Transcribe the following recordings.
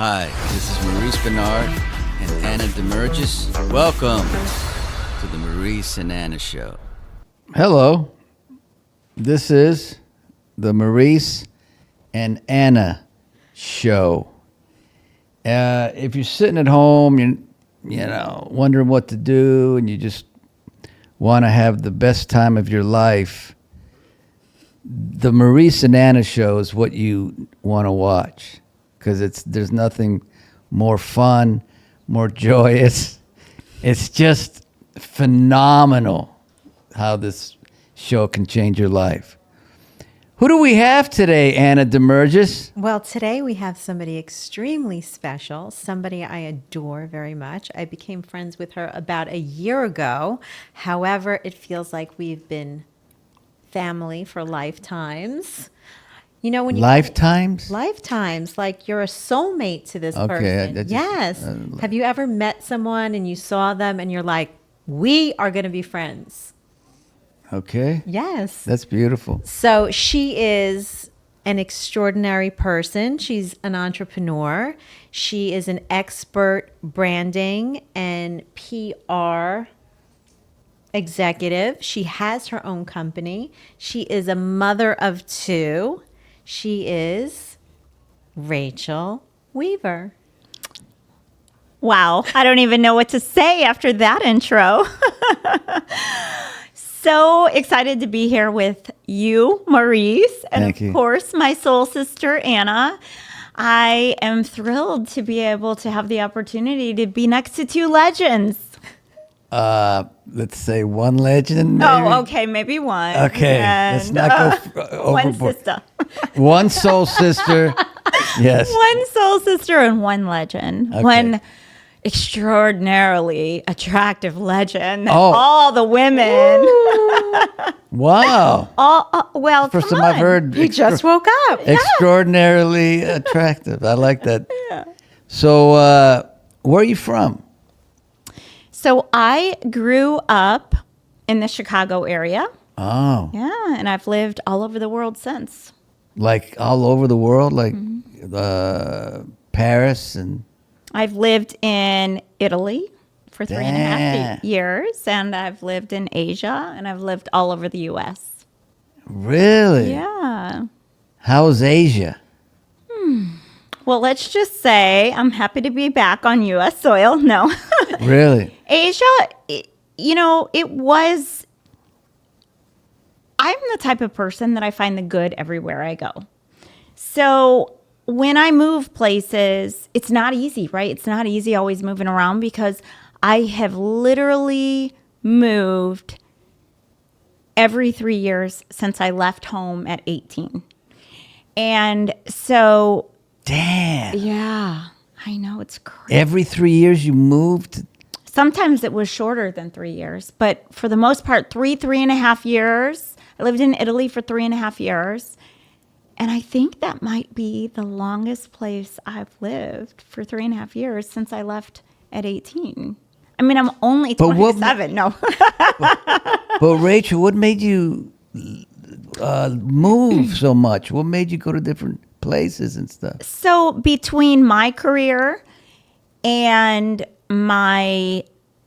Hi, this is Maurice, Benard, and Anna Damergis. Welcome to the Maurice and Anna Show. Hello. This is the Maurice and Anna Show. If you're sitting at home, you wondering what to do, and you just want to have the best time of your life, the Maurice and Anna Show is what you want to watch, because there's nothing more fun, more joyous. It's just phenomenal how this show can change your life. Who do we have today, Anna Damergis? Well, today we have somebody extremely special, somebody I adore very much. I became friends with her about a year ago. However, it feels like we've been family for lifetimes. You know, when you Lifetimes? Lifetimes, like you're a soulmate to this Okay, person. Yes. Have you ever met someone and you saw them and you're like, we are going to be friends? Okay. Yes. That's beautiful. So she is an extraordinary person. She's an entrepreneur. She is an expert branding and PR executive. She has her own company. She is a mother of two. She is Rachel Weaver. Wow, I don't even know what to say after that intro. So excited to be here with you, Maurice, and Thank you. Of course, my soul sister, Anna. I am thrilled to be able to have the opportunity to be next to two legends. Let's say one legend, maybe? Oh, okay, maybe one. Okay, let's not go one overboard. sister. One soul sister. Yes. One soul sister and one legend. Okay. One extraordinarily attractive legend. Oh. All the women. Wow. Well, First come time I've on. heard He just woke up. extraordinarily attractive. I like that. Yeah. So, where are you from? So I grew up in the Chicago area. Oh, Yeah, and I've lived all over the world since. like all over the world, like Mm-hmm. Paris and. I've lived in Italy for 3.5 Damn. years, and I've lived in Asia, and I've lived all over the U.S. Really? Yeah. How's Asia? Well, let's just say I'm happy to be back on U.S. soil. No. Really? Asia, I'm the type of person that I find the good everywhere I go. So when I move places, it's not easy, right? It's not easy always moving around because I have literally moved every 3 years since I left home at 18. And so, Damn. yeah, I know it's crazy. Every 3 years you moved? Sometimes it was shorter than 3 years, but for the most part, 3.5 years. I lived in Italy for 3.5 years. And I think that might be the longest place I've lived for 3.5 years since I left at 18. I mean, I'm only 27. No. But Rachel, what made you move so much? What made you go to different places and stuff? So between my career and my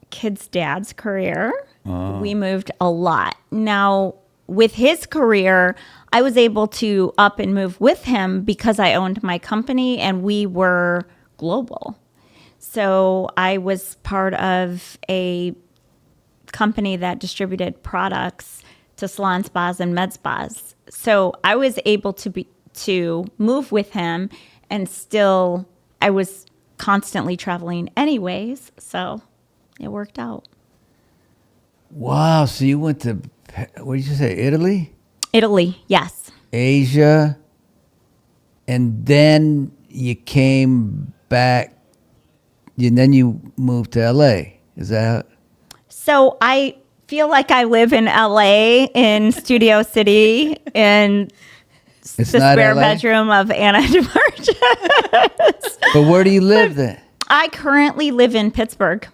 kid's dad's career, we moved a lot. Now, with his career, I was able to up and move with him because I owned my company and we were global. So I was part of a company that distributed products to salon spas and med spas. So I was able to move with him, and still I was constantly traveling anyways. So it worked out. Wow. So you went to, what did you say, Italy? Italy, yes. Asia, and then you came back, and then you moved to LA. Is that? So I feel like I live in LA, in Studio City, in It's the not spare LA? bedroom of Anna Damergis. But where do you live then? I currently live in Pittsburgh,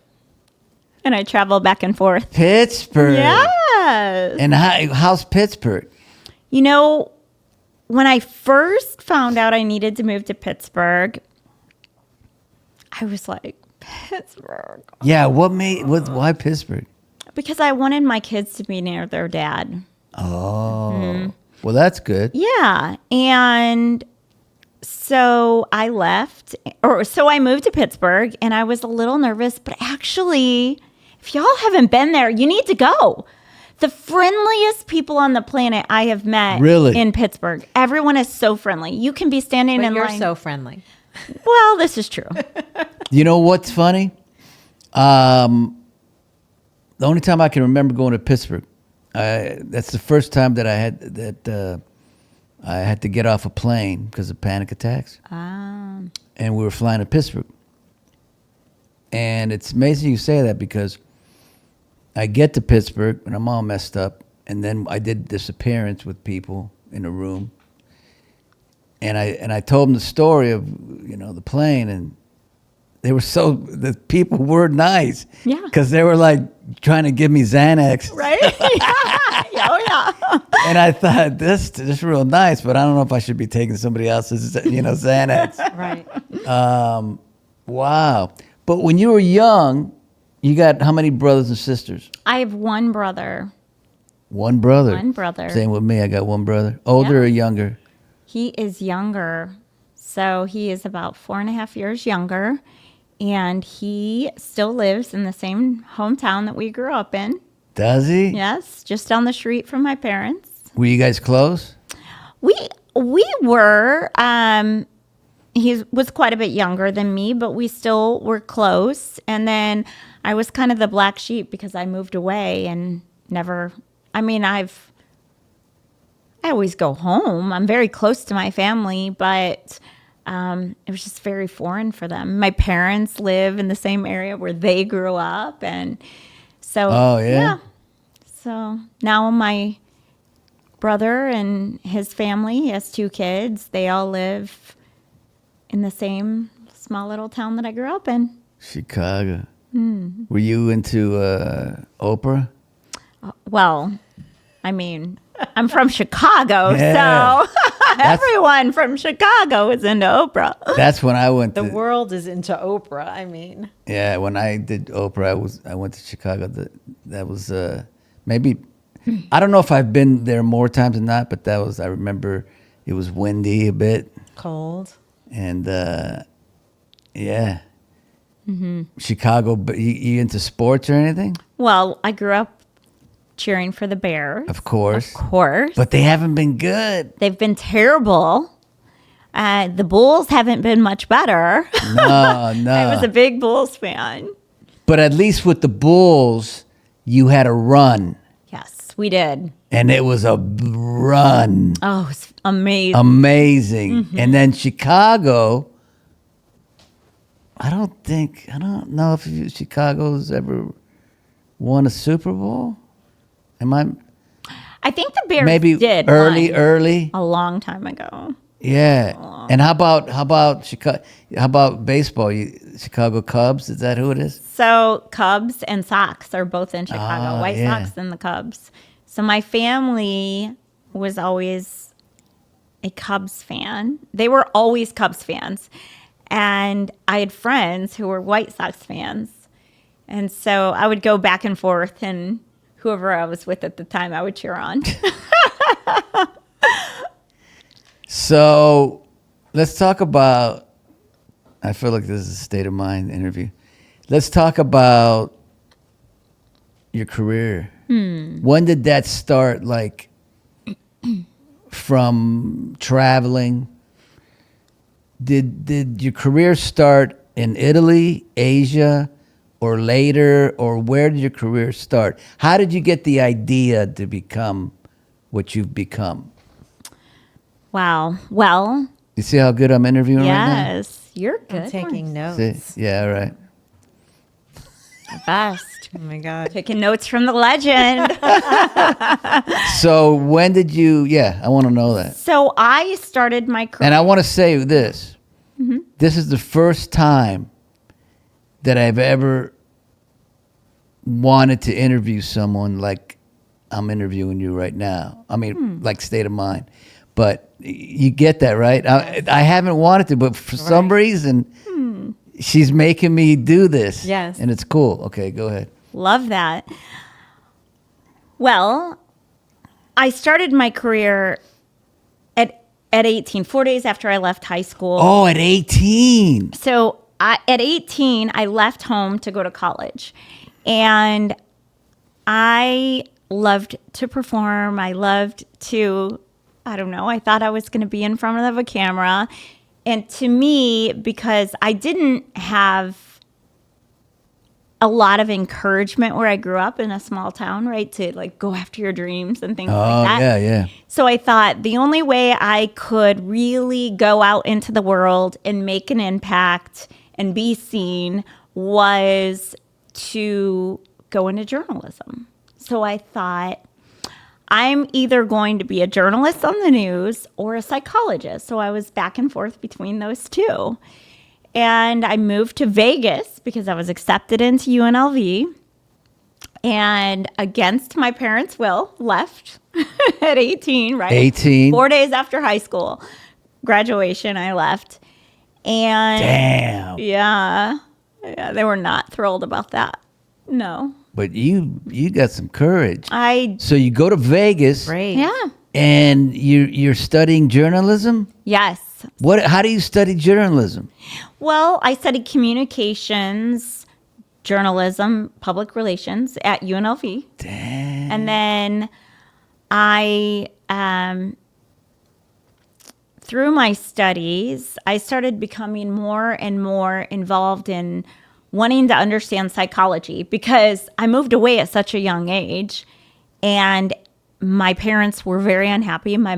and I travel back and forth. Pittsburgh. Yes. And how's Pittsburgh? You know, when I first found out I needed to move to Pittsburgh, I was like, Pittsburgh. Yeah, why Pittsburgh? Because I wanted my kids to be near their dad. Oh, well, that's good. Yeah. And so I left, or so I moved to Pittsburgh, and I was a little nervous, but actually, if y'all haven't been there, you need to go. The friendliest people on the planet I have met Really? in Pittsburgh. Everyone is so friendly. You can be standing But in you're line. so friendly. Well, this is true. You know what's funny? The only time I can remember going to Pittsburgh, that's the first time that I had to get off a plane because of panic attacks. And we were flying to Pittsburgh. And it's amazing you say that because I get to Pittsburgh and I'm all messed up. And then I did this appearance with people in a room. And I told them the story of, the plane, and the people were nice. Yeah. Because they were like trying to give me Xanax. Right? Yeah. Oh, yeah. And I thought, this is real nice, but I don't know if I should be taking somebody else's, Xanax. Right. Wow. But when you were young, you got how many brothers and sisters? I have one brother. One brother. One brother. Same with me. I got one brother. Older Yeah. or younger? He is younger. So he is about 4.5 years younger. And he still lives in the same hometown that we grew up in. Does he? Yes, just down the street from my parents. Were you guys close? We were. He was quite a bit younger than me, but we still were close. And then I was kind of the black sheep because I moved away and never. I mean, I always go home. I'm very close to my family, but it was just very foreign for them. My parents live in the same area where they grew up, and so So now my brother and his family, he has 2 kids. They all live in the same small little town that I grew up in. Chicago. Were you into Oprah? Well, I mean, I'm from Chicago, Yeah. so everyone from Chicago is into Oprah. That's when I went The to. world is into Oprah. I mean, Yeah, when I did Oprah, I went to Chicago. That was maybe, I don't know if I've been there more times than not, but I remember it was windy a bit, cold. and yeah. Chicago. But you into sports or anything? Well, I grew up cheering for the Bears. Of course. Of course. But they haven't been good. They've been terrible. The Bulls haven't been much better. No, no. I was a big Bulls fan. But at least with the Bulls, you had a run, Yes, we did. and it was a run. Oh, it's amazing. Amazing. And then Chicago, I don't know if Chicago's ever won a Super Bowl. I think the Bears Maybe did early? a long time ago. Yeah. And how about Chicago? How about baseball? Chicago Cubs? Is that who it is? So Cubs and Sox are both in Chicago. White yeah. Sox and the Cubs. So my family was always a Cubs fan. They were always Cubs fans. And I had friends who were White Sox fans. And so I would go back and forth, and whoever I was with at the time, I would cheer on. So let's talk about, I feel like this is a state of mind interview. Let's talk about your career. When did that start, like from traveling? Did your career start in Italy, Asia, or later, or where did your career start? How did you get the idea to become what you've become? Wow. Well, You see how good I'm interviewing right now? yes, you're good. I'm taking Maurice. notes. See? Yeah, all right. The best. Oh my God. Taking notes from the legend. So when did you, I want to know that. So I started my career. And I want to say this. This is the first time that I've ever wanted to interview someone like I'm interviewing you right now. I mean, like state of mind. But you get that, right? I haven't wanted to, but for some reason, she's making me do this. Yes. And it's cool. Okay, go ahead. Love that. Well, I started my career at 18, 4 days after I left high school. Oh, at 18. So at 18, I left home to go to college. And I loved to perform. I loved to, I don't know, I thought I was going to be in front of a camera. And to me, because I didn't have a lot of encouragement where I grew up in a small town, right? To like go after your dreams and things like that. Yeah. So I thought the only way I could really go out into the world and make an impact and be seen was to go into journalism. So I thought, I'm either going to be a journalist on the news or a psychologist. So I was back and forth between those two. And I moved to Vegas because I was accepted into UNLV. And against my parents' will, left at 18, right? 18. 4 days after high school graduation, I left. And Damn. yeah, they were not thrilled about that. No. But you got some courage. I, So you go to Vegas. Great. yeah. And you're studying journalism? Yes. How do you study journalism? Well, I studied communications, journalism, public relations at UNLV. Damn. And then I, through my studies, I started becoming more and more involved in wanting to understand psychology because I moved away at such a young age and my parents were very unhappy. My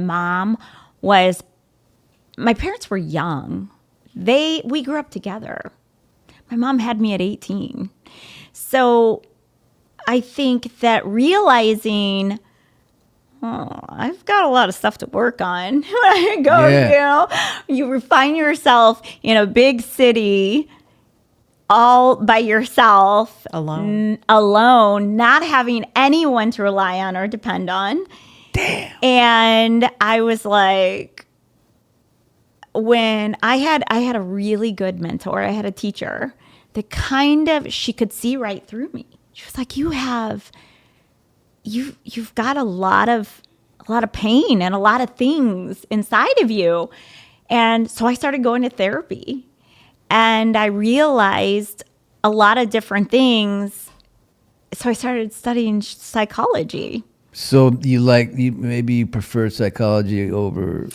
parents were young. We grew up together. My mom had me at 18. So I think that realizing, I've got a lot of stuff to work on when I go, you refine yourself in a big city all by yourself, alone, not having anyone to rely on or depend on. Damn. And I was like, when I had a really good mentor, I had a teacher that she could see right through me. She was like, you've got a lot of pain and a lot of things inside of you. And so I started going to therapy and I realized a lot of different things. So I started studying psychology. So maybe you prefer psychology over...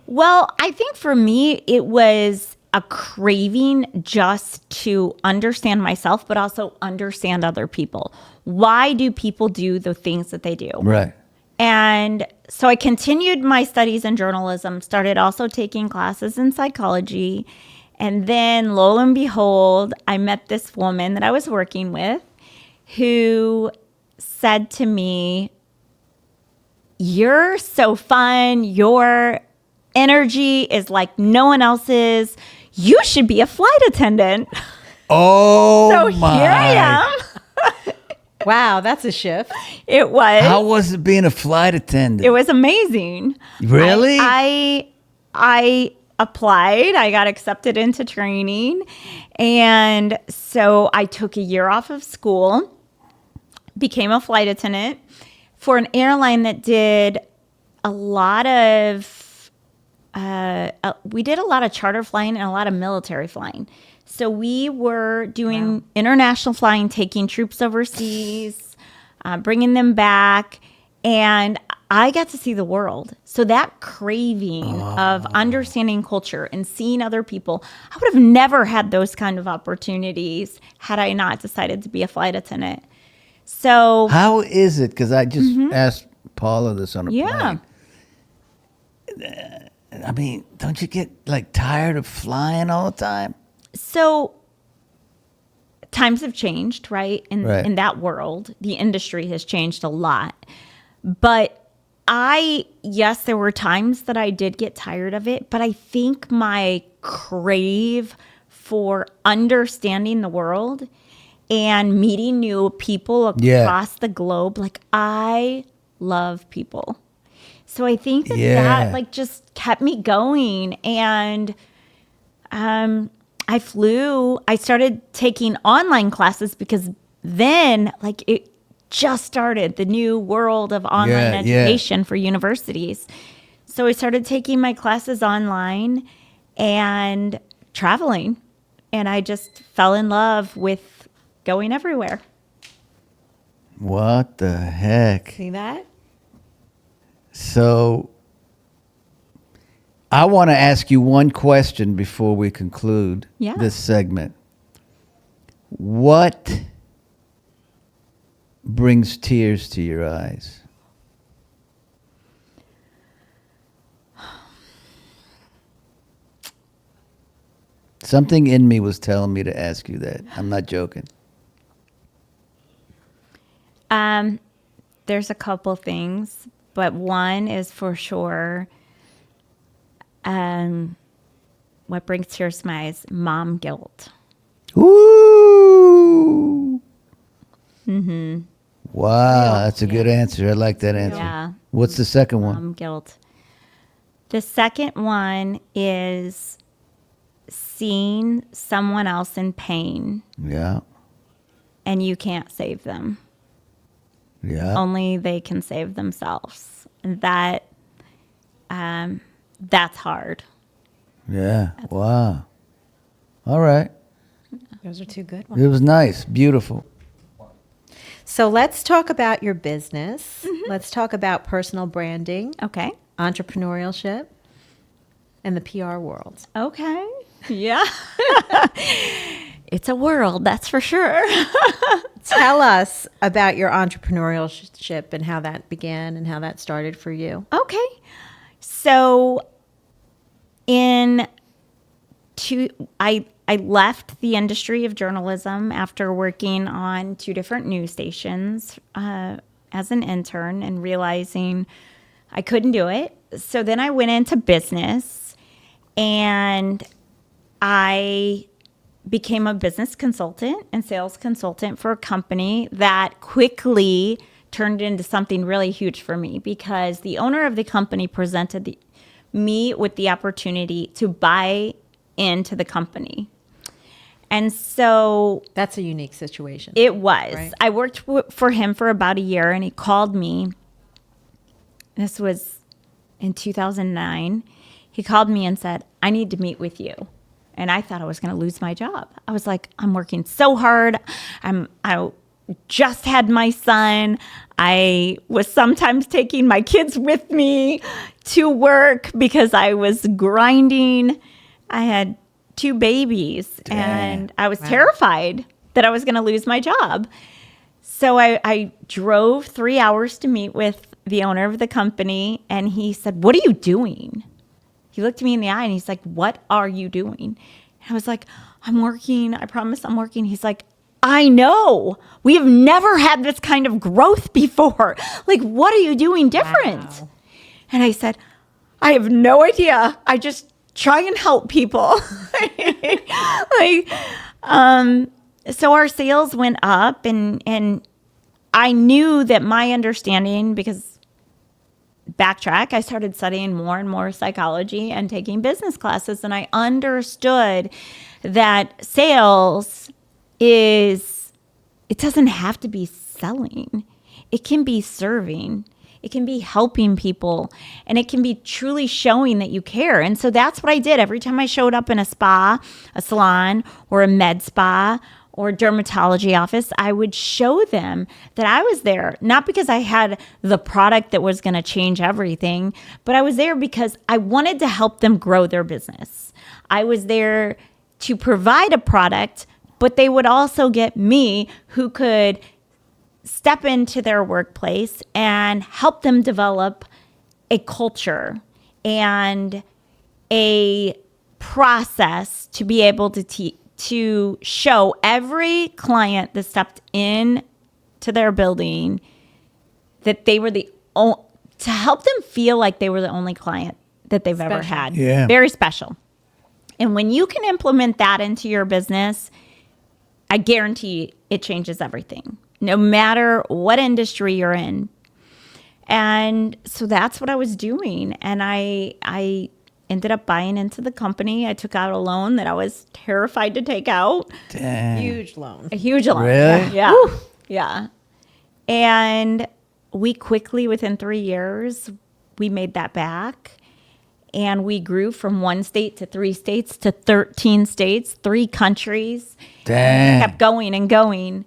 Well, I think for me, it was a craving just to understand myself, but also understand other people. Why do people do the things that they do? Right. And so I continued my studies in journalism, started also taking classes in psychology. And then lo and behold, I met this woman that I was working with who said to me, "You're so fun. Your energy is like no one else's. You should be a flight attendant." Oh, So here I am. Wow, that's a shift. It was. How was it being a flight attendant? It was amazing. Really? I applied. I got accepted into training. And so I took a year off of school, became a flight attendant for an airline that did a lot of, we did a lot of charter flying and a lot of military flying. So we were doing international flying, taking troops overseas, bringing them back. And I got to see the world. So that craving of understanding culture and seeing other people, I would have never had those kind of opportunities had I not decided to be a flight attendant. So How is it? Because I just asked Paula this on a yeah. plane. I mean, don't you get like tired of flying all the time? So times have changed, right? Right. In that world, the industry has changed a lot. But yes, there were times that I did get tired of it, but I think my crave for understanding the world and meeting new people across the globe, like I love people. So I think that like just kept me going. And I started taking online classes because then like it just started the new world of online education for universities. So I started taking my classes online and traveling, and I just fell in love with going everywhere. What the heck? See that? So I want to ask you one question before we conclude this segment. What brings tears to your eyes? Something in me was telling me to ask you that. I'm not joking. There's a couple things, but one is for sure. What brings tears to my eyes? Mom guilt. Ooh. Mm-hmm. Wow, that's a good answer. I like that answer. Yeah. What's the second one? Mom guilt. The second one is seeing someone else in pain Yeah. and you can't save them. Yeah. Only they can save themselves. And that's hard. Yeah. Wow. All right. Those are two good ones. It was nice. Beautiful. So let's talk about your business. Let's talk about personal branding, Okay. entrepreneurship, and the PR world. Okay. Yeah. It's a world, that's for sure. Tell us about your entrepreneurship and how that began and how that started for you. Okay. So I left the industry of journalism after working on 2 different news stations as an intern and realizing I couldn't do it. So then I went into business and I became a business consultant and sales consultant for a company that quickly turned into something really huge for me because the owner of the company presented me with the opportunity to buy into the company. And so That's a unique situation. it was. Right. I worked for him for about a year and he called me. This was in 2009. He called me and said, I need to meet with you. And I thought I was going to lose my job. I was like, I'm working so hard. I just had my son. I was sometimes taking my kids with me to work because I was grinding. I had 2 babies and I was terrified that I was going to lose my job. So I drove 3 hours to meet with the owner of the company and he said, what are you doing? He looked me in the eye and he's like, what are you doing? And I was like, I'm working. I promise I'm working. He's like, I know. We have never had this kind of growth before. Like, what are you doing different? Wow. And I said, I have no idea. I just try and help people. So our sales went up and I knew that my understanding, because backtrack, I started studying more and more psychology and taking business classes. And I understood that sales it doesn't have to be selling. It can be serving. It can be helping people. And it can be truly showing that you care. And so that's what I did. Every time I showed up in a spa, a salon, or a med spa, or dermatology office, I would show them that I was there, not because I had the product that was going to change everything, but I was there because I wanted to help them grow their business. I was there to provide a product, but they would also get me who could step into their workplace and help them develop a culture and a process to be able to show every client that stepped in to their building that they were to help them feel like they were the only client that they've ever had. Yeah. Very special. And when you can implement that into your business, I guarantee it changes everything, no matter what industry you're in. And so that's what I was doing. And I ended up buying into the company. I took out a loan that I was terrified to take out. Dang. Huge loan. A huge loan. Really? Yeah. Yeah. And we quickly, within 3 years, we made that back. And we grew from 1 state to 3 states to 13 states, 3 countries. Dang. Kept going and going.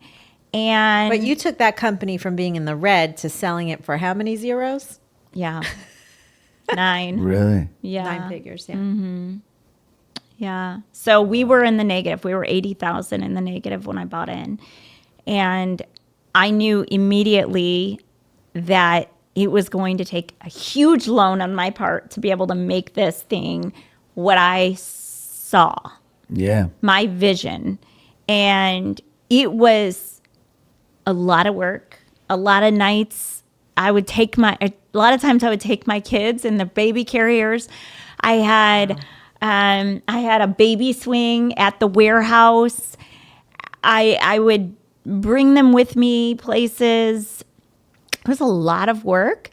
And But you took that company from being in the red to selling it for how many zeros? yeah. 9. Really? Yeah. 9 figures, yeah. Yeah. So we were in the negative. We were 80,000 in the negative when I bought in. And I knew immediately that it was going to take a huge loan on my part to be able to make this thing what I saw, Yeah. my vision. And it was a lot of work, a lot of nights. A lot of times I would take my kids in the baby carriers. I had a baby swing at the warehouse. I would bring them with me places. It was a lot of work,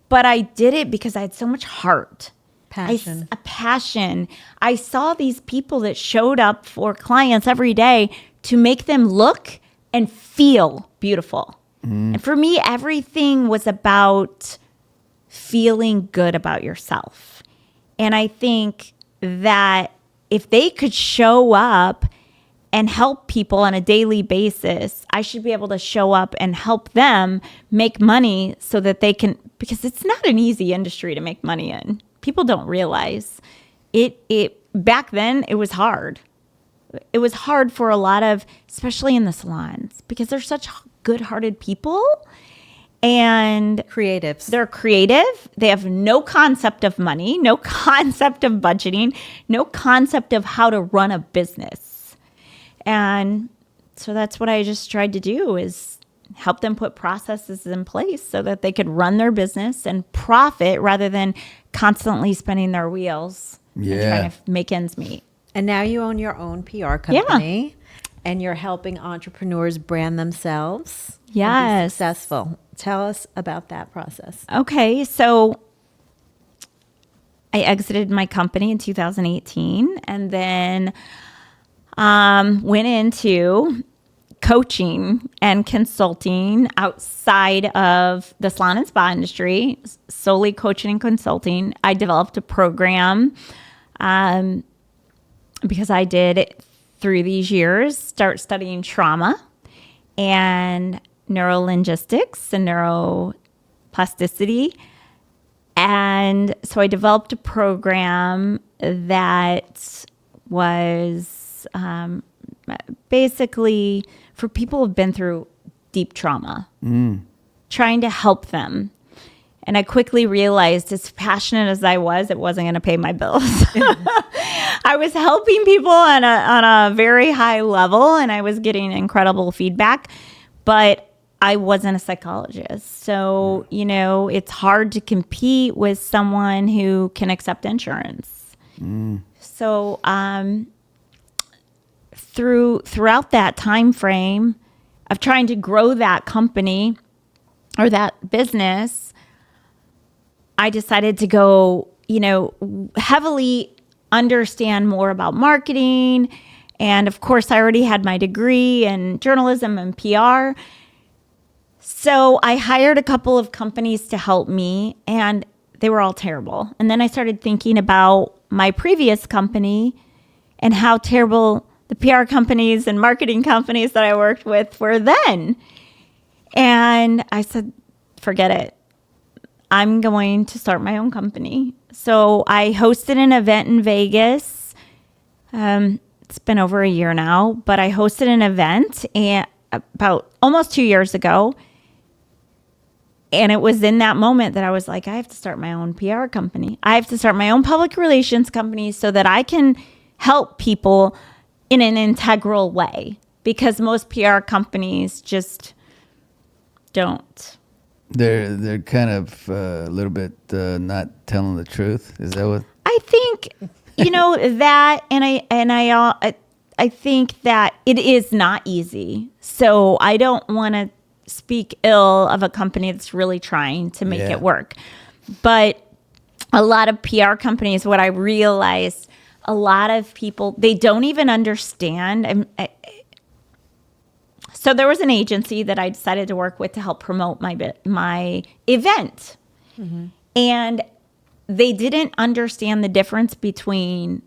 but I did it because I had so much heart. Passion. A passion. I saw these people that showed up for clients every day to make them look and feel beautiful. And for me, everything was about feeling good about yourself. And I think that if they could show up and help people on a daily basis, I should be able to show up and help them make money so that they can, because it's not an easy industry to make money in. People don't realize it back then it was hard. It was hard for a lot of, especially in the salons, because they're such good-hearted people and Creatives. they're creative. They have no concept of money, no concept of budgeting, no concept of how to run a business. And so that's what I just tried to do, is help them put processes in place so that they could run their business and profit rather than constantly spinning their wheels and Yeah. trying to make ends meet. And now you own your own PR company and you're helping entrepreneurs brand themselves. And be Yes. successful. Tell us about that process. Okay, so I exited my company in 2018 and then went into coaching and consulting outside of the salon and spa industry, solely coaching and consulting. I developed a program because I did, through these years, start studying trauma and neurolinguistics and neuroplasticity. And so I developed a program that was basically for people who've been through deep trauma, trying to help them. And I quickly realized, as passionate as I was, it wasn't going to pay my bills. I was helping people on a very high level, and I was getting incredible feedback, but I wasn't a psychologist. So, it's hard to compete with someone who can accept insurance. So, throughout that time frame of trying to grow that company or that business, I decided to go, heavily understand more about marketing. And of course, I already had my degree in journalism and PR. So I hired a couple of companies to help me, and they were all terrible. And then I started thinking about my previous company and how terrible the PR companies and marketing companies that I worked with were then. And I said, forget it. I'm going to start my own company. So I hosted an event in Vegas. It's been over a year now, but I hosted an event about almost 2 years ago. And it was in that moment that I was like, I have to start my own PR company. I have to start my own public relations company so that I can help people in an integral way, because most PR companies just don't. They're kind of a little bit not telling the truth. Is that what? I think that, and I think that it is not easy. So I don't want to speak ill of a company that's really trying to make it work. But a lot of PR companies, what I realized, a lot of people, they don't even understand. So there was an agency that I decided to work with to help promote my event. And they didn't understand the difference between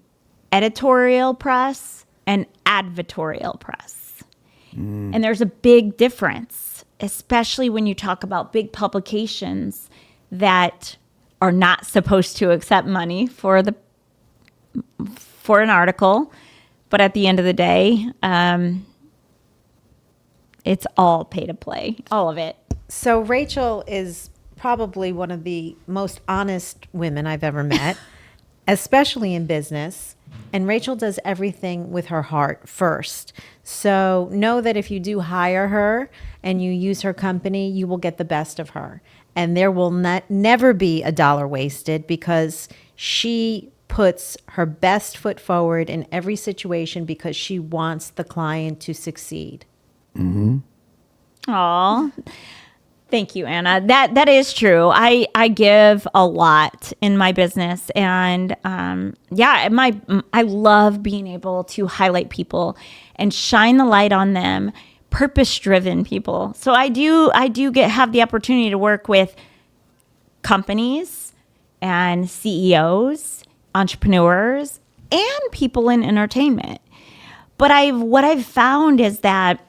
editorial press and advertorial press. And there's a big difference, especially when you talk about big publications that are not supposed to accept money for an article. But at the end of the day, it's all pay to play, all of it. So Rachel is probably one of the most honest women I've ever met, especially in business. And Rachel does everything with her heart first. So know that if you do hire her and you use her company, you will get the best of her. And there will never be a dollar wasted because she puts her best foot forward in every situation because she wants the client to succeed. Aw, thank you, Anna. That is true. I give a lot in my business, and I love being able to highlight people and shine the light on them, purpose-driven people. So I do have the opportunity to work with companies and CEOs, entrepreneurs, and people in entertainment. But what I've found is that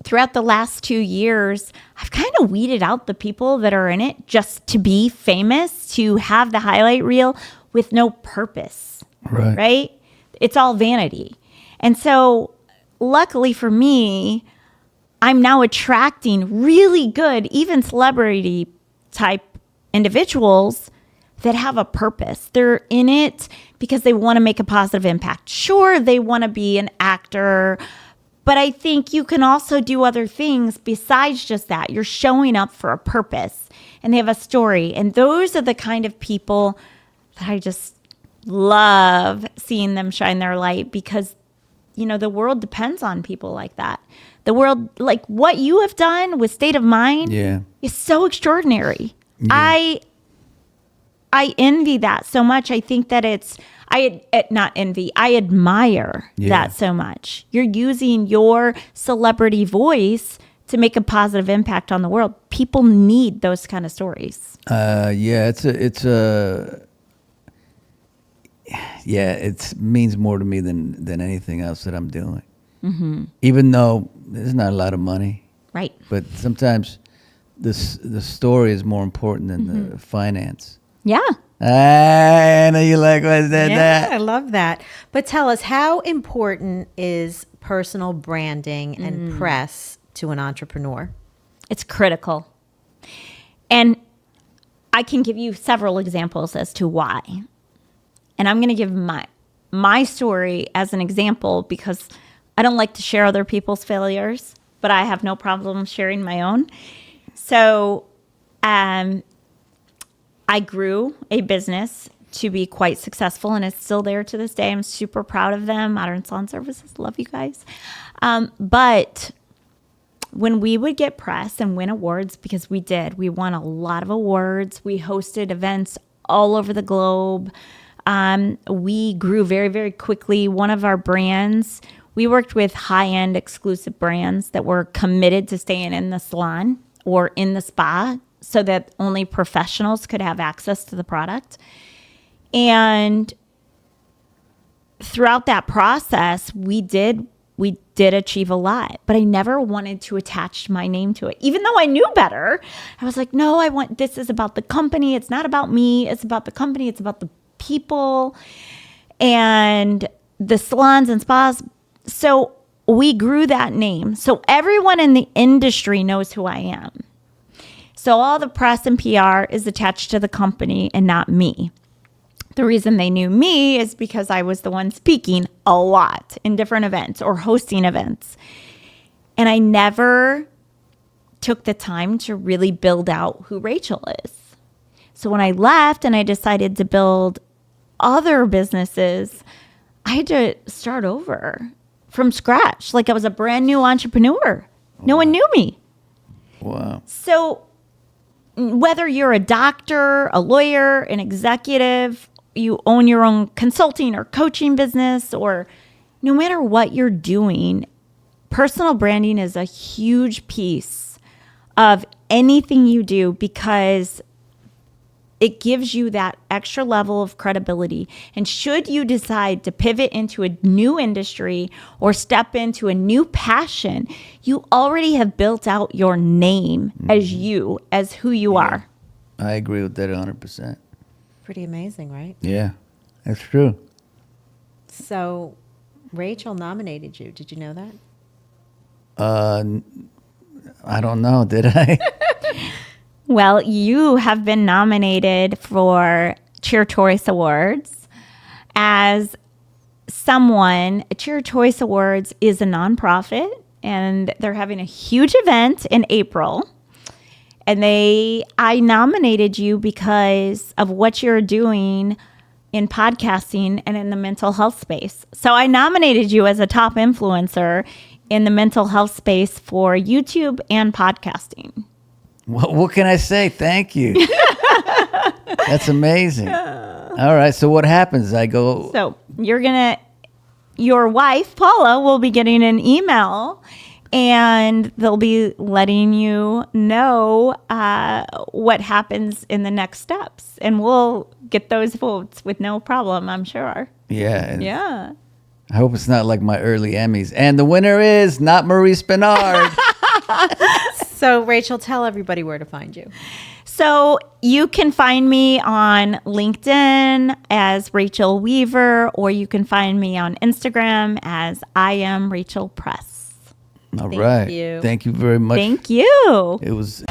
throughout the last 2 years, I've kind of weeded out the people that are in it just to be famous, to have the highlight reel with no purpose, right? It's all vanity. And so luckily for me, I'm now attracting really good, even celebrity type individuals that have a purpose. They're in it because they want to make a positive impact. Sure, they want to be an actor, but I think you can also do other things besides just that. You're showing up for a purpose and they have a story. And those are the kind of people that I just love seeing them shine their light because, the world depends on people like that. The world, like what you have done with State of Mind is so extraordinary. Yeah. I envy that so much. I think that I admire that so much. You're using your celebrity voice to make a positive impact on the world. People need those kind of stories. It means more to me than anything else that I'm doing. Even though there's not a lot of money. Right. But sometimes the story is more important than the finance. Yeah. I know you like what I said that. I love that. But tell us, how important is personal branding and press to an entrepreneur? It's critical. And I can give you several examples as to why. And I'm going to give my story as an example because I don't like to share other people's failures, but I have no problem sharing my own. So, I grew a business to be quite successful, and it's still there to this day. I'm super proud of them. Modern Salon Services, love you guys. But when we would get press and win awards, because we won a lot of awards. We hosted events all over the globe. We grew very, very quickly. One of our brands, we worked with high-end exclusive brands that were committed to staying in the salon or in the spa, so that only professionals could have access to the product. And throughout that process, we did achieve a lot, but I never wanted to attach my name to it. Even though I knew better, I was like, no, this is about the company. It's not about me. It's about the company. It's about the people and the salons and spas. So we grew that name. So everyone in the industry knows who I am. So all the press and PR is attached to the company and not me. The reason they knew me is because I was the one speaking a lot in different events or hosting events. And I never took the time to really build out who Rachel is. So when I left and I decided to build other businesses, I had to start over from scratch. Like I was a brand new entrepreneur. No one knew me. Wow. So whether you're a doctor, a lawyer, an executive, you own your own consulting or coaching business, or no matter what you're doing, personal branding is a huge piece of anything you do because it gives you that extra level of credibility. And should you decide to pivot into a new industry or step into a new passion, you already have built out your name as who you are. I agree with that 100%. Pretty amazing, right? Yeah, that's true. So Rachel nominated you. Did you know that? I don't know. Did I? Well, you have been nominated for Cheer Choice Awards as someone. Cheer Choice Awards is a nonprofit, and they're having a huge event in April. And I nominated you because of what you're doing in podcasting and in the mental health space. So I nominated you as a top influencer in the mental health space for YouTube and podcasting. What can I say? Thank you. That's amazing. All right. So what happens? I go. So your wife, Paula, will be getting an email and they'll be letting you know what happens in the next steps. And we'll get those votes with no problem, I'm sure. Yeah. Yeah. I hope it's not like my early Emmys. And the winner is not Maurice Benard. So Rachel, tell everybody where to find you. So you can find me on LinkedIn as Rachel Weaver, or you can find me on Instagram as I am Rachel Press. All right. you. Thank you very much. Thank you. It was